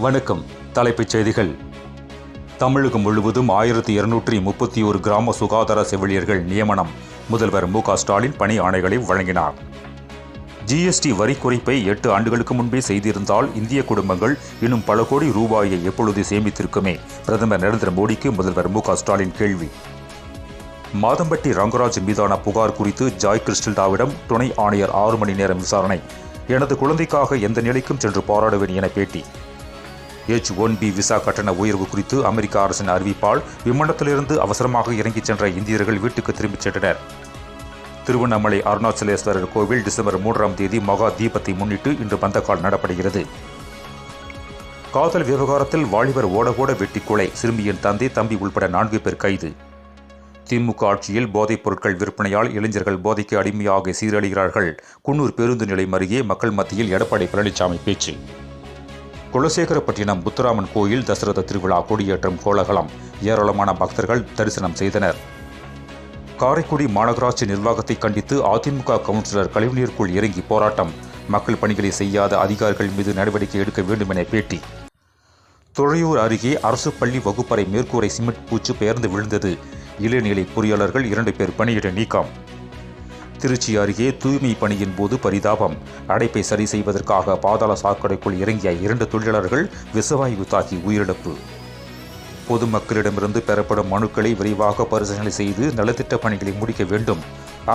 வணக்கம். தலைப்புச் செய்திகள். தமிழகம் முழுவதும் 1231 கிராம சுகாதார செவிலியர்கள் நியமனம். முதல்வர் மு.க. ஸ்டாலின் பணி ஆணைகளை வழங்கினார். ஜிஎஸ்டி வரி குறைப்பை 8 ஆண்டுகளுக்கு முன்பே செய்திருந்தால் இந்திய குடும்பங்கள் இன்னும் பல கோடி ரூபாயை எப்பொழுது சேமித்திருக்குமே? பிரதமர் நரேந்திர மோடிக்கு முதல்வர் மு.க. ஸ்டாலின் கேள்வி. மாதம்பட்டி ரங்கராஜ் மீதான புகார் குறித்து ஜாய் கிறிஸ்டல்டாவிடம் துணை ஆணையர் 6 மணி நேரம் விசாரணை. எனது குழந்தைக்காக எந்த நிலைக்கும் சென்று போராடுவேன் என பேட்டி. H-1B விசா கட்டண உயர்வு குறித்து அமெரிக்க அரசின் அறிவிப்பால் விமானத்திலிருந்து அவசரமாக இறங்கிச் சென்ற இந்தியர்கள் வீட்டுக்கு திரும்பிச் சென்றனர். திருவண்ணாமலை அருணாச்சலேஸ்வரர் கோவில் டிசம்பர் 3ஆம் தேதி மகா தீபத்தை முன்னிட்டு இன்று பந்தக்கால் நடப்படுகிறது. காதல் விவகாரத்தில் வாலிபர் ஓட வெட்டி கொலை. சிறுமியின் தந்தை, தம்பி உள்பட 4 பேர் கைது. திமுக ஆட்சியில் போதைப் பொருட்கள் விற்பனையால் இளைஞர்கள் போதைக்கு அடிமையாக சீரழிகிறார்கள். குன்னூர் பேருந்து நிலையம் அருகே மக்கள் மத்தியில் எடப்பாடி பழனிசாமி பேச்சு. குலசேகரப்பட்டினம் முத்துராமன் கோயில் தசரத திருவிழா கொடியேற்றம் கோலாகலம். ஏராளமான பக்தர்கள் தரிசனம் செய்தனர். காரைக்குடி மாநகராட்சி நிர்வாகத்தை கண்டித்து அதிமுக கவுன்சிலர் கழிவுநீருக்குள் இறங்கி போராட்டம். மக்கள் பணிகளை செய்யாத அதிகாரிகள் மீது நடவடிக்கை எடுக்க வேண்டும் என பேட்டி. துறையூர் அருகே அரசு பள்ளி வகுப்பறை மேற்கூரை சிமெண்ட் பூச்சு பெயர்ந்து விழுந்தது. இளநிலை பொறியாளர்கள் 2 பேர் பணியிட நீக்கம். திருச்சி அருகே தூய்மை பணியின் போது பரிதாபம். அடைப்பை சரி செய்வதற்காக பாதாள சாக்கடைக்குள் இறங்கிய 2 தொழிலாளர்கள் விஷவாயு தாக்கி உயிரிழப்பு. பொதுமக்களிடமிருந்து பெறப்படும் மனுக்களை விரைவாக பரிசீலனை செய்து நலத்திட்ட பணிகளை முடிக்க வேண்டும்.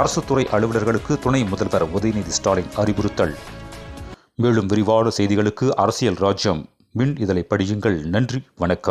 அரசு துறை அலுவலர்களுக்கு துணை முதல்வர் உதயநிதி ஸ்டாலின் அறிவுறுத்தல். மேலும் விரிவான செய்திகளுக்கு அரசியல் ராஜ்யம் மின் இதழை படியுங்கள். நன்றி, வணக்கம்.